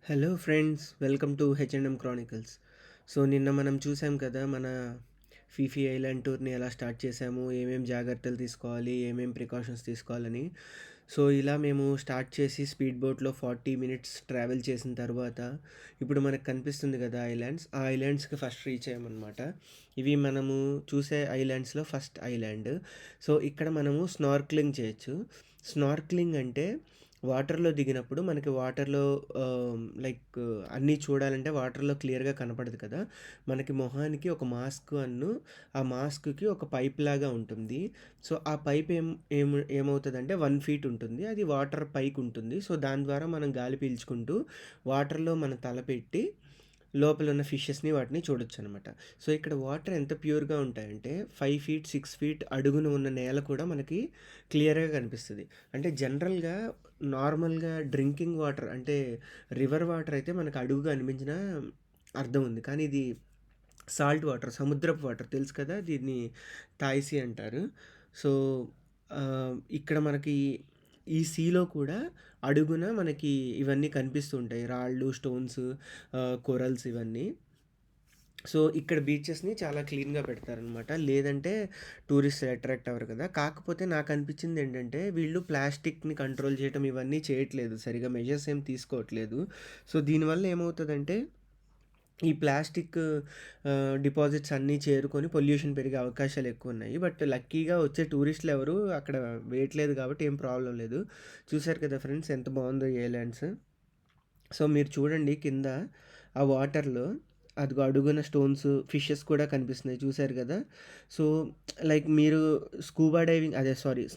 Hello friends, welcome to H&M Chronicles. So నిన్న మనం చూసాం కదా, మన ఫీఫీ ఐలాండ్ టూర్ని ఎలా స్టార్ట్ చేసాము, ఏమేం జాగ్రత్తలు తీసుకోవాలి, ఏమేం ప్రికాషన్స్ తీసుకోవాలని. సో ఇలా మేము స్టార్ట్ చేసి స్పీడ్ బోట్లో 40 మినిట్స్ ట్రావెల్ చేసిన తర్వాత ఇప్పుడు మనకు కనిపిస్తుంది కదా ఐలాండ్స్, ఆ ఐలాండ్స్కి ఫస్ట్ రీచ్ అయ్యామన్నమాట. ఇవి మనము చూసే ఐలాండ్స్లో ఫస్ట్ ఐలాండ్. సో ఇక్కడ మనము స్నార్క్లింగ్ చేయొచ్చు. స్నార్క్లింగ్ అంటే వాటర్లో దిగినప్పుడు మనకి వాటర్లో లైక్ అన్నీ చూడాలంటే వాటర్లో క్లియర్గా కనపడదు కదా, మనకి మొహానికి ఒక మాస్క్ ఆ మాస్క్కి ఒక పైప్ లాగా ఉంటుంది. సో ఆ పైప్ ఏమవుతుందంటే 1 ఫీట్ ఉంటుంది, అది వాటర్ పైకి ఉంటుంది. సో దాని ద్వారా మనం గాలి పీల్చుకుంటూ వాటర్లో మన తల పెట్టి లోపల ఉన్న ఫిషెస్ని వాటిని చూడొచ్చు అనమాట. సో ఇక్కడ వాటర్ ఎంత ప్యూర్గా ఉంటాయంటే 5 ఫీట్ 6 ఫీట్ అడుగున ఉన్న నేల కూడా మనకి క్లియర్గా కనిపిస్తుంది. అంటే జనరల్గా నార్మల్గా డ్రింకింగ్ వాటర్ అంటే రివర్ వాటర్ అయితే మనకు అడుగుగా అనిపించిన అర్థం ఉంది, కానీ ఇది సాల్ట్ వాటర్, సముద్రపు వాటర్ తెలుసు కదా, దీన్ని తాయిసీ అంటారు. సో ఇక్కడ మనకి ఈ సీలో కూడా అడుగున మనకి ఇవన్నీ కనిపిస్తూ ఉంటాయి, రాళ్ళు, స్టోన్స్, కొరల్స్ ఇవన్నీ. సో ఇక్కడ బీచెస్ని చాలా క్లీన్గా పెడతారనమాట, లేదంటే టూరిస్ట్ అట్రాక్ట్ అవ్వరు కదా. కాకపోతే నాకు అనిపించింది ఏంటంటే వీళ్ళు ప్లాస్టిక్ని కంట్రోల్ చేయడం ఇవన్నీ చేయట్లేదు, సరిగా మెజర్స్ ఏం తీసుకోవట్లేదు. సో దీనివల్ల ఏమవుతుందంటే ఈ ప్లాస్టిక్ డిపాజిట్స్ అన్నీ చేరుకొని పొల్యూషన్ పెరిగే అవకాశాలు ఎక్కువ ఉన్నాయి. బట్ లక్కీగా వచ్చే టూరిస్టులు ఎవరు అక్కడ వేయట్లేదు కాబట్టి ఏం ప్రాబ్లం లేదు. చూశారు కదా ఫ్రెండ్స్, ఎంత బాగుందో ఈ ఐలాండ్స్. సో మీరు చూడండి కింద ఆ వాటర్లో అదిగో అడుగున స్టోన్స్, ఫిషెస్ కూడా కనిపిస్తున్నాయి, చూశారు కదా. సో లైక్ మీరు స్కూబా డైవింగ్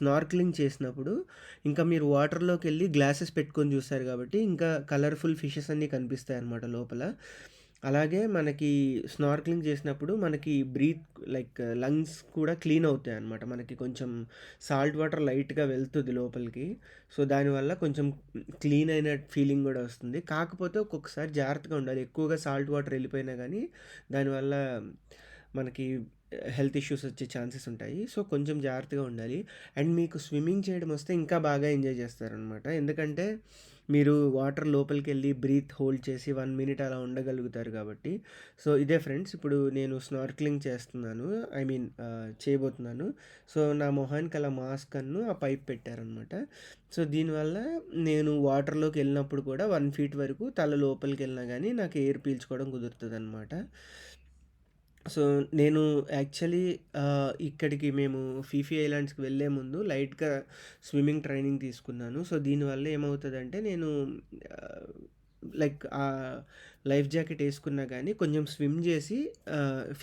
స్నార్క్లింగ్ చేసినప్పుడు ఇంకా మీరు వాటర్లోకి వెళ్ళి గ్లాసెస్ పెట్టుకొని చూస్తారు కాబట్టి ఇంకా కలర్ఫుల్ ఫిషెస్ అన్నీ కనిపిస్తాయి అన్నమాట లోపల. అలాగే మనకి స్నార్క్లింగ్ చేసినప్పుడు మనకి బ్రీత్ లైక్ లంగ్స్ కూడా క్లీన్ అవుతాయి అన్నమాట. మనకి కొంచెం సాల్ట్ వాటర్ లైట్గా వెళ్తుంది లోపలికి. సో దానివల్ల కొంచెం క్లీన్ అయిన ఫీలింగ్ కూడా వస్తుంది. కాకపోతే ఒక్కొక్కసారి జాగ్రత్తగా ఉండాలి, ఎక్కువగా సాల్ట్ వాటర్ వెళ్ళిపోయినా కానీ దానివల్ల మనకి హెల్త్ ఇష్యూస్ వచ్చే ఛాన్సెస్ ఉంటాయి. సో కొంచెం జాగ్రత్తగా ఉండాలి. అండ్ మీకు స్విమ్మింగ్ చేయడం వస్తే ఇంకా బాగా ఎంజాయ్ చేస్తారనమాట, ఎందుకంటే మీరు వాటర్ లోపలికి వెళ్ళి బ్రీత్ హోల్డ్ చేసి 1 మినిట్ అలా ఉండగలుగుతారు కాబట్టి. సో ఇదే ఫ్రెండ్స్, ఇప్పుడు నేను స్నార్క్లింగ్ చేస్తున్నాను, చేయబోతున్నాను. సో నా మొహానికి అలా మాస్క్ ఆ పైప్ పెట్టారనమాట. సో దీనివల్ల నేను వాటర్లోకి వెళ్ళినప్పుడు కూడా 1 ఫీట్ వరకు తల లోపలికి వెళ్ళినా కానీ నాకు ఎయిర్ పీల్చుకోవడం కుదురుతుంది అనమాట. సో నేను యాక్చువల్లీ ఇక్కడికి మేము ఫీఫీ ఐలాండ్స్కి వెళ్ళే ముందు లైట్గా స్విమ్మింగ్ ట్రైనింగ్ తీసుకున్నాను. సో దీనివల్ల ఏమవుతుందంటే నేను లైక్ లైఫ్ జాకెట్ వేసుకున్నా కానీ కొంచెం స్విమ్ చేసి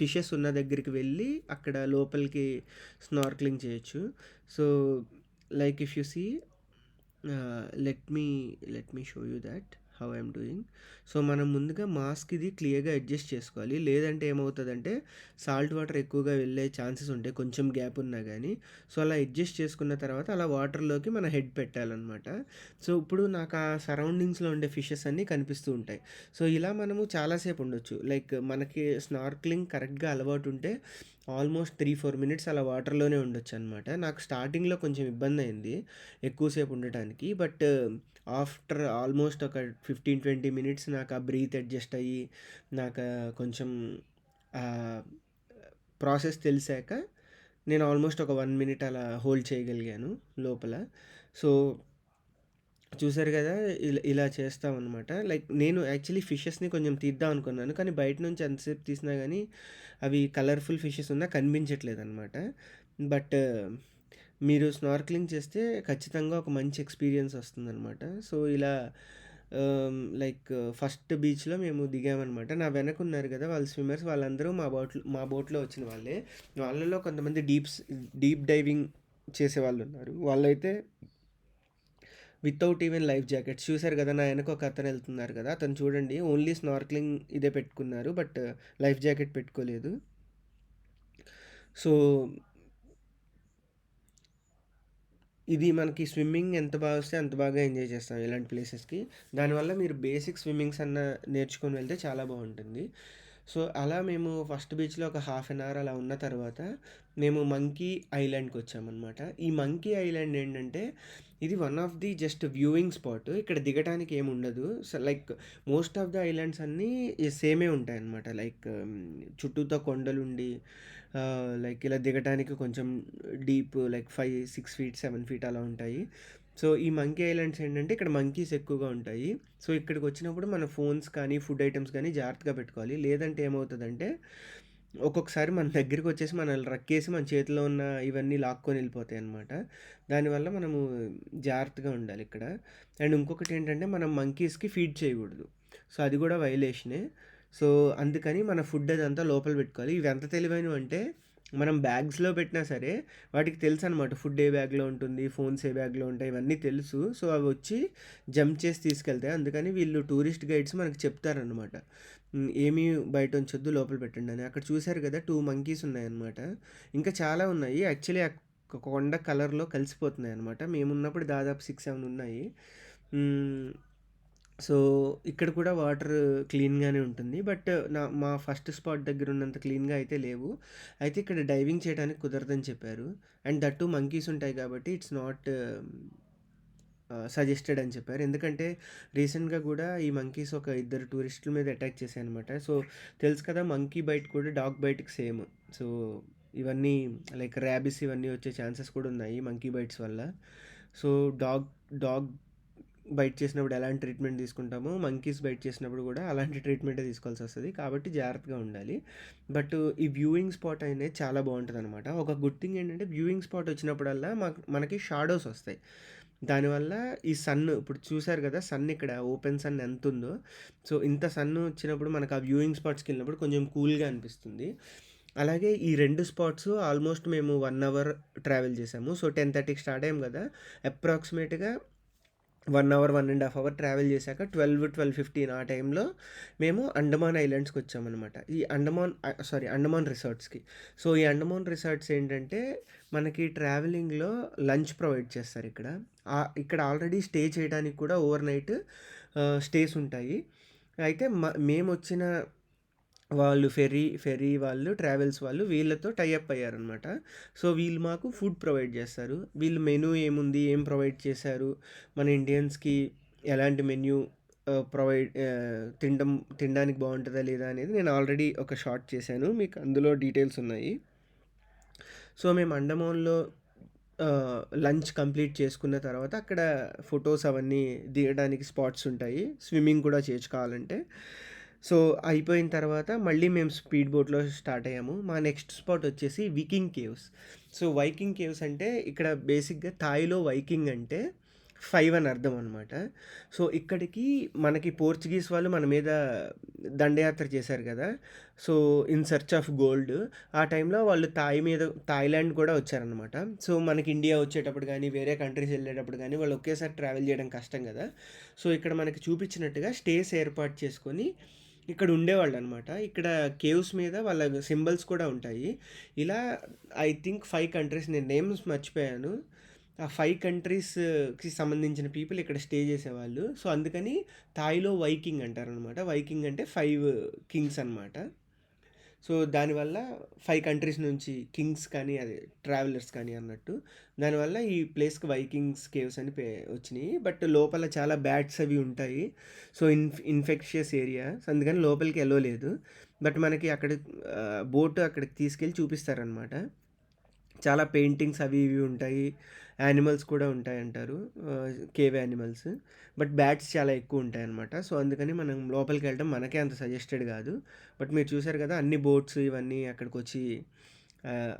ఫిషెస్ ఉన్న దగ్గరికి వెళ్ళి అక్కడ లోపలికి స్నార్క్లింగ్ చేయొచ్చు. So like if you see, let me show you that how I'm doing. So మనం ముందుగా మాస్క్ ఇది క్లియర్గా అడ్జస్ట్ చేసుకోవాలి, లేదంటే ఏమవుతుందంటే సాల్ట్ వాటర్ ఎక్కువగా వెళ్ళే ఛాన్సెస్ ఉంటాయి కొంచెం గ్యాప్ ఉన్నా కానీ. సో అలా అడ్జస్ట్ చేసుకున్న తర్వాత అలా వాటర్లోకి మన హెడ్ పెట్టాలన్నమాట. సో ఇప్పుడు నాకు ఆ సరౌండింగ్స్లో ఉండే ఫిషెస్ అన్నీ కనిపిస్తూ ఉంటాయి. సో ఇలా మనము చాలాసేపు ఉండొచ్చు, లైక్ మనకి స్నార్క్లింగ్ కరెక్ట్గా అలవాటు ఉంటే ఆల్మోస్ట్ 3-4 మినిట్స్ అలా వాటర్లోనే ఉండొచ్చు అనమాట. నాకు స్టార్టింగ్లో కొంచెం ఇబ్బంది అయింది ఎక్కువసేపు ఉండటానికి, బట్ ఆఫ్టర్ ఆల్మోస్ట్ ఒక 15-20 మినిట్స్ నాకు ఆ బ్రీత్ అడ్జస్ట్ అయ్యి నాకు కొంచెం ప్రాసెస్ తెలిసాక నేను ఆల్మోస్ట్ ఒక 1 మినిట్ అలా హోల్డ్ చేయగలిగాను లోపల. సో చూసారు కదా, ఇలా చేస్తామన్నమాట. లైక్ నేను యాక్చువల్లీ ఫిషెస్ని కొంచెం తీద్దాం అనుకున్నాను, కానీ బయట నుంచి ఎంతసేపు తీసినా కానీ అవి కలర్ఫుల్ ఫిషెస్ ఉన్నా కనిపించట్లేదు అనమాట. బట్ మీరు స్నార్క్లింగ్ చేస్తే ఖచ్చితంగా ఒక మంచి ఎక్స్పీరియన్స్ వస్తుందన్నమాట. సో ఇలా లైక్ ఫస్ట్ బీచ్లో మేము దిగామన్నమాట. నా వెనక ఉన్నారు కదా వాళ్ళు స్విమ్మర్స్, వాళ్ళందరూ మా బోట్లో వచ్చిన వాళ్ళే. వాళ్ళలో కొంతమంది డీప్ డైవింగ్ చేసే వాళ్ళు ఉన్నారు, వాళ్ళైతే వితౌట్ ఈవెన్ లైఫ్ జాకెట్స్. చూసారు కదా, నా వెనక ఒక అతను వెళ్తున్నారు కదా, అతను చూడండి ఓన్లీ స్నార్క్లింగ్ ఇదే పెట్టుకున్నారు, బట్ లైఫ్ జాకెట్ పెట్టుకోలేదు. సో ఇది మనకి స్విమ్మింగ్ ఎంత బాగా వస్తే అంత బాగా ఎంజాయ్ చేస్తాం ఇలాంటి ప్లేసెస్‌కి. దానివల్ల మీరు బేసిక్ స్విమ్మింగ్స్ అన్నా నేర్చుకొని వెళ్తే చాలా బావుంటుంది. సో, అలా మేము ఫస్ట్ బీచ్‌లో ఒక హాఫ్ అన్ అవర్ అలా ఉన్న తర్వాత మేము మంకీ ఐలాండ్‌కొచ్చామనమాట. ఈ మంకీ ఐలాండ్ ఏంటంటే ఇది one of the just viewing spot. ఇక్కడ దిగటానికి ఏముండదు. Like most of the islands అన్నీ సేమే ఉంటాయన్నమాట. లైక్ చుట్టూతా కొండలుండి లైక్ ఇలా దిగటానికి కొంచెం డీప్ లైక్ 5, 6 ఫీట్, 7 ఫీట్ అలా ఉంటాయి. సో, ఈ మంకీ ఐలాండ్స్ ఏంటంటే ఇక్కడ మంకీస్ ఎక్కువగా ఉంటాయి. సో, ఇక్కడికొచ్చినప్పుడు మన ఫోన్స్ కానీ, ఫుడ్ ఐటెమ్స్ కానీ జాగ్రత్తగా పెట్టుకోవాలి. లేదంటే ఏమవుతదంటే, ఒక్కొక్కసారి మన దగ్గరికొచ్చేసి మనల్ని రక్కేసి మన చేతిలో ఉన్న ఇవన్నీ లాక్కొని వెళ్ళిపోతాయన్నమాట. దానివల్ల మనము జాగ్రత్తగా ఉండాలిక్కడ. అండ్ ఇంకొకటేంటంటే మనం మంకీస్‌కి ఫీడ్ చేయకూడదు. సో, అది గూడా వైలేషనే. సో, అందుకని మన ఫుడ్ అదంతా లోపల పెట్టుకోవాలి. ఇవెంత తెలివైనవంటే మనం బ్యాగ్స్‌లో పెట్టినా సరే వాటికి తెలుసనమాట. ఫుడ్ ఏ బ్యాగ్‌లో ఉంటుంది, ఫోన్స్ ఏ బ్యాగ్‌లో ఉంటాయి ఇవన్నీ తెలుసు. సో, అవొచ్చి జంప్ చేసి తీసుకెళ్తాయి. అందుకని వీళ్ళు టూరిస్ట్ గైడ్స్ మనకు చెప్తారనమాట. ఏమీ బయట ఉంచొద్దు లోపల పెట్టండని. అక్కడ చూసారు కదా 2 మంకీస్ ఉన్నాయన్నమాట. ఇంకా చాలా ఉన్నాయి. యాక్చువల్లీ ఆ కొండ కలర్‌లో కలిసిపోతున్నాయన్నమాట. మేమున్నప్పుడు దాదాపు 6, 7 ఉన్నాయి. హ్మ్. సో, ఇక్కడ కూడా వాటర్ క్లీన్‌గానే ఉంటుంది. బట్ మా ఫస్ట్ స్పాట్ దగ్గర ఉన్నంత క్లీన్‌గా అయితే లేవు. అయితే ఇక్కడ డైవింగ్ చేయడానికి కుదరదని చెప్పారు. అండ్ దట్ టూ మంకీస్ ఉంటాయి కాబట్టి ఇట్స్ నాట్ సజెస్టెడ్ అని చెప్పారు. ఎందుకంటే రీసెంట్‌గా కూడా ఈ మంకీస్ ఒక ఇద్దరు టూరిస్టుల మీద అటాక్ చేశాయనమాట. సో, తెలుసు కదా మంకీ బైట్ కూడా డాగ్ బైట్‌కి సేమ్. సో, ఇవన్నీ లైక్ ర్యాబీస్ ఇవన్నీ వచ్చే ఛాన్సెస్ కూడా ఉన్నాయి మంకీ బైట్స్ వల్ల. సో, డాగ్ డాగ్ బైట్ చేసినప్పుడు ఎలాంటి ట్రీట్మెంట్ తీసుకుంటామో, మంకీస్ బైట్ చేసినప్పుడు కూడా అలాంటి ట్రీట్మెంటే తీసుకోవాల్సొస్తది. కాబట్టి జాగ్రత్తగా ఉండాలి. బట్ ఈ వ్యూయింగ్ స్పాట్ అనేది చాలా బావుంటదనమాట. ఒక గుడ్ థింగ్ ఏంటంటే వ్యూయింగ్ స్పాట్ వచ్చినప్పుడల్లా మనకి షాడోస్ వస్తాయి. దానివల్ల ఈ సన్ ఇప్పుడు చూసారు కదా! సన్ ఇక్కడ ఓపెన్ సన్ ఎంతుందో. సో, ఇంత సన్ వచ్చినప్పుడు మనకు ఆ వ్యూయింగ్ స్పాట్స్‌కెళ్ళినప్పుడు కొంచెం కూల్‌గా అనిపిస్తుంది. అలాగే ఈ 2 స్పాట్స్ ఆల్మోస్ట్ మేము 1 అవర్ ట్రావెల్ చేసాము. సో, 10:30కి స్టార్ట్ అయ్యాము కదా! అప్రాక్సిమేట్‌గా 1 అవర్, 1 ½ అవర్ ట్రావెల్ చేశాక 12, 12:15 ఆ టైంలో మేము అండమాన్ ఐలాండ్స్‌కొచ్చామనమాట. ఈ అండమాన్ రిసార్ట్స్‌కి. సో, ఈ అండమాన్ రిసార్ట్స్ ఏంటంటే, మనకి ట్రావెలింగ్‌లో లంచ్ ప్రొవైడ్ చేస్తారిక్కడ. ఇక్కడ ఆల్రెడీ స్టే చేయడానికి కూడా ఓవర్ నైట్ స్టేస్ ఉంటాయి. అయితే మేమొచ్చిన వాళ్ళు ఫెర్రీ వాళ్ళు, ట్రావెల్స్ వాళ్ళు వీళ్ళతో టై అప్ అయ్యారనమాట. సో, వీళ్ళు మాకు ఫుడ్ ప్రొవైడ్ చేస్తారు. వీళ్ళు మెనూ ఏముంది, ఏం ప్రొవైడ్ చేశారు, మన ఇండియన్స్‌కి ఎలాంటి మెన్యూ తినడానికి బావుంటదా లేదా అనేది నేను ఆల్రెడీ ఒక షార్ట్ చేశాను. మీకు అందులో డీటెయిల్స్ ఉన్నాయి. సో, మేము అండమాన్‌లో లంచ్ కంప్లీట్ చేసుకున్న తర్వాత అక్కడ ఫోటోస్ అవన్నీ దిగడానికి స్పాట్స్ ఉంటాయి. స్విమ్మింగ్ కూడా చేయొచ్చు కావాలంటే. సో, అయిపోయిన తర్వాత మళ్ళీ మేము స్పీడ్ బోట్‌లో స్టార్ట్ అయ్యాము. మా నెక్స్ట్ స్పాట్ వచ్చేసి వికింగ్ కేవ్స్. సో, వైకింగ్ కేవ్స్ అంటే ఇక్కడ బేసిక్‌గా థాయిలో వైకింగ్ అంటే 5 అని అర్థం అనమాట. సో, ఇక్కడికి మనకి పోర్చుగీస్ వాళ్ళు మన మీద దండయాత్ర చేశారు కదా! So, in search of gold ఆ టైంలో వాళ్ళు థాయిలాండ్ కూడా వచ్చారనమాట. సో, మనకి ఇండియా వచ్చేటప్పుడు గానీ, వేరే కంట్రీస్ వెళ్ళేటప్పుడు గానీ, వాళ్ళు ఒకేసారి ట్రావెల్ చేయడం కష్టం కదా! సో, ఇక్కడ మనకి చూపించినట్టుగా స్టేస్ ఏర్పాటు చేసుకొని ఇక్కడ ఉండేవాళ్ళనమాట. ఇక్కడ కేవ్స్ మీద వాళ్ళ సింబల్స్ కూడా ఉంటాయి. ఇలా ఐ థింక్ 5 కంట్రీస్ నేను నేమ్స్ మర్చిపోయాను. ఆ 5 కంట్రీస్‌కి సంబంధించిన పీపుల్ ఇక్కడ స్టే చేసేవాళ్ళు. సో, అందుకని థాయిలో వైకింగ్ అంటారనమాట. వైకింగ్ అంటే 5 కింగ్స్ అనమాట. సో, దానివల్ల 5 కంట్రీస్ నుంచి కింగ్స్ కానీ, అదే ట్రావెలర్స్ కానీ అన్నట్టు. దానివల్ల ఈ ప్లేస్‌కి వైకింగ్స్ కేవ్స్ అని వచ్చినియి. బట్ లోపల చాలా బ్యాట్స్ అవి ఉంటాయి. So, infectious area. సో, అందుకని లోపలికి ఎలో లేదు. బట్ మనకి అక్కడ బోట్ అక్కడికి తీసుకెళ్ళి చూపిస్తారనమాట. చాలా పెయింటింగ్స్ అవి ఇవి ఉంటాయి. యానిమల్స్ కూడా ఉంటాయంటారు. Cave animals. బట్ బ్యాట్స్ చాలా ఎక్కువుంటాయనమాట. సో, అందుకని మనం లోపలికెళ్ళడం మనకే అంత సజెస్టెడ్ గాదు. బట్ మీరు చూసారు గదా! అన్ని బోట్స్ ఇవన్నీ అక్కడికొచ్చి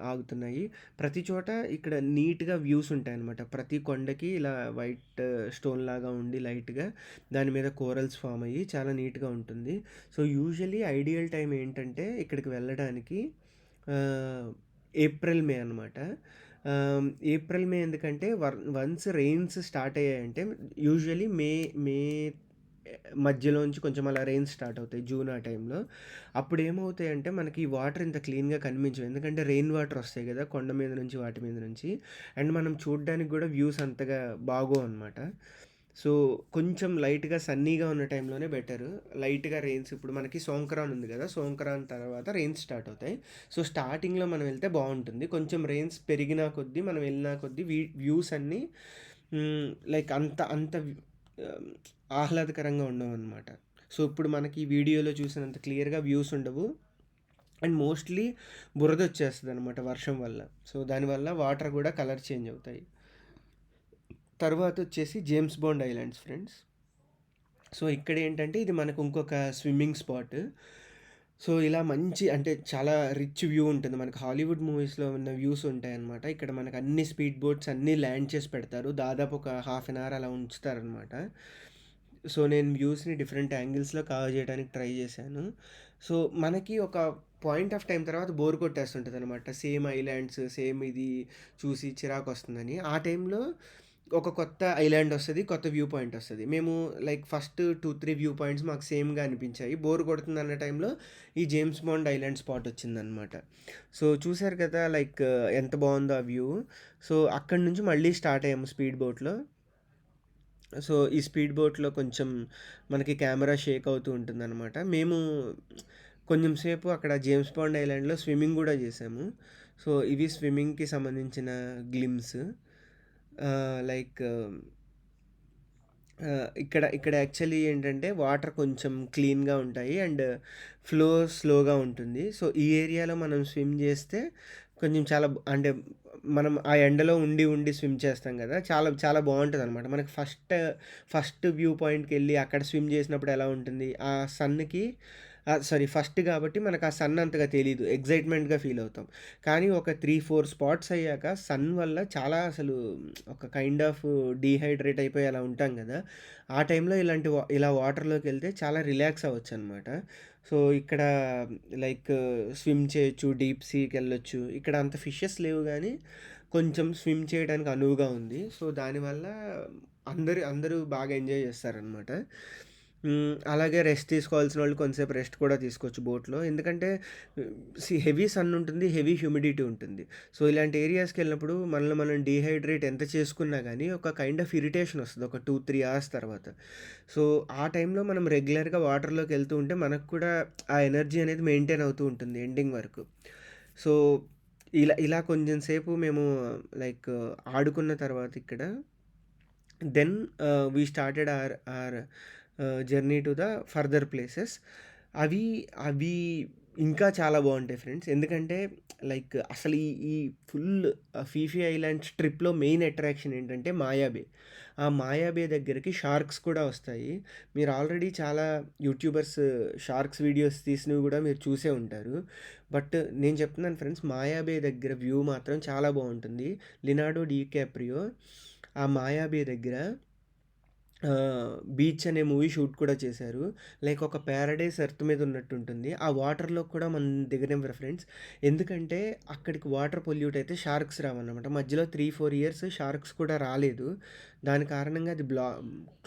ఆగుతున్నాయి. ప్రతి చోట ఇక్కడ నీట్‌గా వ్యూస్ ఉంటాయనమాట. ప్రతి కొండకి ఇలా వైట్ స్టోన్ లాగా ఉండి లైట్‌గా దాని మీద కోరల్స్ ఫార్మ్ అయ్యి చాలా నీట్‌గా ఉంటుంది. సో, యూజువల్లీ ఐడియల్ టైమ్ ఏంటంటే ఇక్కడికి వెళ్ళడానికి ఆహ్, ఏప్రిల్, మే అనమాట. ఏప్రిల్, మే ఎందుకంటే వన్స్ రెయిన్స్ స్టార్ట్ అయ్యాయంటే యూజువల్లీ మే మధ్యలోంచి కొంచెం అలా రెయిన్స్ స్టార్ట్ అవుతాయి జూన్ ఆ టైంలో. అప్పుడేమవుతాయంటే మనకి వాటర్ ఇంత క్లీన్‌గా కనిపించవు. ఎందుకంటే రెయిన్ వాటర్ వస్తాయి గదా! కొండ మీద నుంచి వాటి మీద నుంచి. అండ్ మనం చూడ్డానికి గూడా వ్యూస్ అంతగా బాగోవనమాట. సో, కొంచెం లైట్‌గా సన్నీగా ఉన్న టైంలోనే బెటరు. లైట్‌గా రెయిన్స్ ఇప్పుడు మనకి సోంక్రాన్ ఉంది గదా! సోంక్రాన్ తర్వాత రెయిన్స్ స్టార్ట్ అవుతాయి. సో, స్టార్టింగ్‌లో మనం వెళ్తే బావుంటుంది. కొంచెం రెయిన్స్ పెరిగినా కొద్దీ మనం వెళ్ళినా కొద్దీ వ్యూస్ అన్నీ లైక్ అంత అంత ఆహ్, ఆహ్లాదకరంగా ఉండవనమాట. సో, ఇప్పుడు మనకి వీడియోలో చూసినంత క్లియర్‌గా వ్యూస్ ఉండవు. అండ్ మోస్ట్‌లీ బురదొచ్చేస్తదనమాట వర్షం వల్ల. సో, దానివల్ల వాటర్ గూడా కలర్ చేంజ్ అవుతాయి. తర్వాతొచ్చేసి James Bond islands friends. So, ఇక్కడేంటంటే ఇది మనకు ఇంకొక స్విమ్మింగ్ స్పాట్. సో, ఇలా మంచి అంటే చాలా రిచ్ వ్యూ ఉంటుంది. మనకు హాలీవుడ్ మూవీస్‌లో ఉన్న వ్యూస్ ఉంటాయన్నమాట. ఇక్కడ మనకు అన్ని స్పీడ్ బోట్స్ అన్నీ ల్యాండ్ చేసి పెడతారు. దాదాపు ఒక హాఫ్ అన్ అవర్ అలా ఉంచుతారనమాట. సో, నేను వ్యూస్‌ని డిఫరెంట్ యాంగిల్స్‌లో కవర్ చేయడానికి ట్రై చేశాను. సో, మనకి ఒక పాయింట్ ఆఫ్ టైమ్ తర్వాత బోర్ కొట్టేస్తుంటదనమాట. సేమ్ ఐలాండ్స్, సేమ్ ఇది చూసి చిరాకొస్తుందని. ఆ టైంలో ఒక కొత్త ఐలాండ్ ఒస్తది. కొత్త వ్యూ పాయింట్ ఒస్తది. మేము లైక్ ఫస్ట్ 2, 3 వ్యూ పాయింట్స్ మాకు సేమ్‌గా అనిపించాయి. బోర్ కొడుతుందన్న టైంలో ఈ జేమ్స్ బాండ్ ఐలాండ్ స్పాట్ ఒచ్చిందనమాట. సో, చూసారు కదా! లైక్ ఎంత బావుందో ఆ వ్యూ. సో, అక్కడి నుంచి మళ్ళీ స్టార్ట్ అయ్యాము స్పీడ్ బోట్‌లో. సో, ఈ స్పీడ్ బోట్‌లో కొంచెం మనకి కెమెరా షేక్ అవుతూ ఉంటుందనమాట. మేము కొంచెం సేపు అక్కడ జేమ్స్ బాండ్ ఐలాండ్‌లో స్విమ్మింగ్ గూడా జేశాము. సో, ఇవి స్విమ్మింగ్‌కి సంబంధించిన గ్లిమ్స్. లైక్ ఇక్కడ ఇక్కడ యాక్చువల్లీ ఏంటంటే వాటర్ కొంచెం క్లీన్‌గా ఉంటాయి. అండ్ ఫ్లో స్లోగా ఉంటుంది. సో, ఈ ఏరియాలో మనం స్విమ్ జేస్తే కొంచెం చాలా అంటే మనం ఆ ఎండలో ఉండి, ఉండి స్విమ్ చేస్తాం గదా! చాలా చాలా బావుంటదనమాట. మనకి ఫస్ట్ వ్యూ పాయింట్‌కెళ్ళి అక్కడ స్విమ్ జేసినప్పుడు ఎలా ఉంటుంది? ఆ సన్‌కి సారీ ఫస్ట్ గాబట్టి మనకు ఆ సన్ అంతగా తెలీదు. ఎక్సైట్‌మెంట్‌గా ఫీల్ అవుతాం. కానీ ఒక 3, 4 స్పాట్స్ అయ్యాక సన్ వల్ల చాలా అసలు ఒక కైండ్ ఆఫ్ డీహైడ్రేట్ అయిపోయి అలా ఉంటాం గదా! ఆ టైంలో ఇలా వాటర్‌లోకెళ్తే చాలా రిలాక్స్ అవ్వచ్చనమాట. సో, ఇక్కడ లైక్ స్విమ్ చేయొచ్చు, డీప్ సీకెళ్ళొచ్చు. ఇక్కడ అంత ఫిషెస్ లేవు గానీ, కొంచెం స్విమ్ చేయడానికి అనువుగా ఉంది. సో, దానివల్ల అందరూ బాగా ఎంజాయ్ చేస్తారనమాట. అలాగే రెస్ట్ తీసుకోవాల్సినోళ్ళు కొంతసేపు రెస్ట్ కూడా తీసుకోవచ్చు బోట్‌లో. ఎందుకంటే హెవీ సన్ ఉంటుంది, హెవీ హ్యూమిడిటీ ఉంటుంది. సో, ఇలాంటి ఏరియాస్‌కెళ్ళినప్పుడు మనల్ని మనం డీహైడ్రేట్ ఎంత చేసుకున్నా గానీ, ఒక కైండ్ ఆఫ్ ఇరిటేషన్ ఒస్తది. ఒక 2, 3 అవర్స్ తర్వాత. సో, ఆ టైంలో మనం రెగ్యులర్‌గా వాటర్‌లోకెళ్తూ ఉంటే మనకు కూడా ఆ ఎనర్జీ అనేది మెయింటైన్ అవుతూ ఉంటుంది ఎండింగ్ వరకు. సో, ఇలా ఇలా కొంచెం సేపు మేము లైక్ ఆడుకున్న తర్వాత ఇక్కడ then we started our journey to the further places. అవి అవి ఇంకా చాలా బావుంటాయి ఫ్రెండ్స్. ఎందుకంటే లైక్ అసలు ఈ ఈ ఫుల్ ఫీఫీ ఐలాండ్స్ ట్రిప్‌లో మెయిన్ అట్రాక్షన్ ఏంటంటే మాయా బే. ఆ మాయా బే దగ్గరికి షార్క్స్ కూడా వస్తాయి. మీరు ఆల్రెడీ చాలా యూట్యూబర్స్ షార్క్స్ వీడియోస్ తీసినవి గూడా మీరు చూసే ఉంటారు. బట్ నేను చెప్తున్నాను ఫ్రెండ్స్ మాయా బే దగ్గర వ్యూ మాత్రం చాలా బావుంటుంది. లినార్డో డీకాప్రియో ఆ మాయా బే దగ్గర 'బీచ్' అనే మూవీ షూట్ కూడా చేశారు. లైక్ ఒక పారడైస్ ఎర్త్ మీద ఉన్నట్టుంటుంది. ఆ వాటర్‌లో కూడా మనం దిగనివ్వరు ఫ్రెండ్స్. ఎందుకంటే అక్కడికి వాటర్ పొల్యూట్ అయితే షార్క్స్ రావన్నమాట. మధ్యలో 3, 4 ఇయర్స్ షార్క్స్ కూడా రాలేదు. దాని కారణంగా అది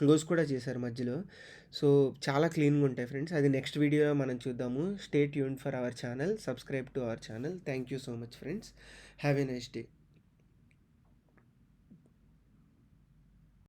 క్లోజ్ కూడా చేశారు మధ్యలో. సో, చాలా క్లీన్‌గా ఉంటాయి ఫ్రెండ్స్. అది నెక్స్ట్ వీడియోలో మనం చూద్దాము. Stay tuned for our channel. Subscribe to our channel. Thank you so much friends. Have a nice day.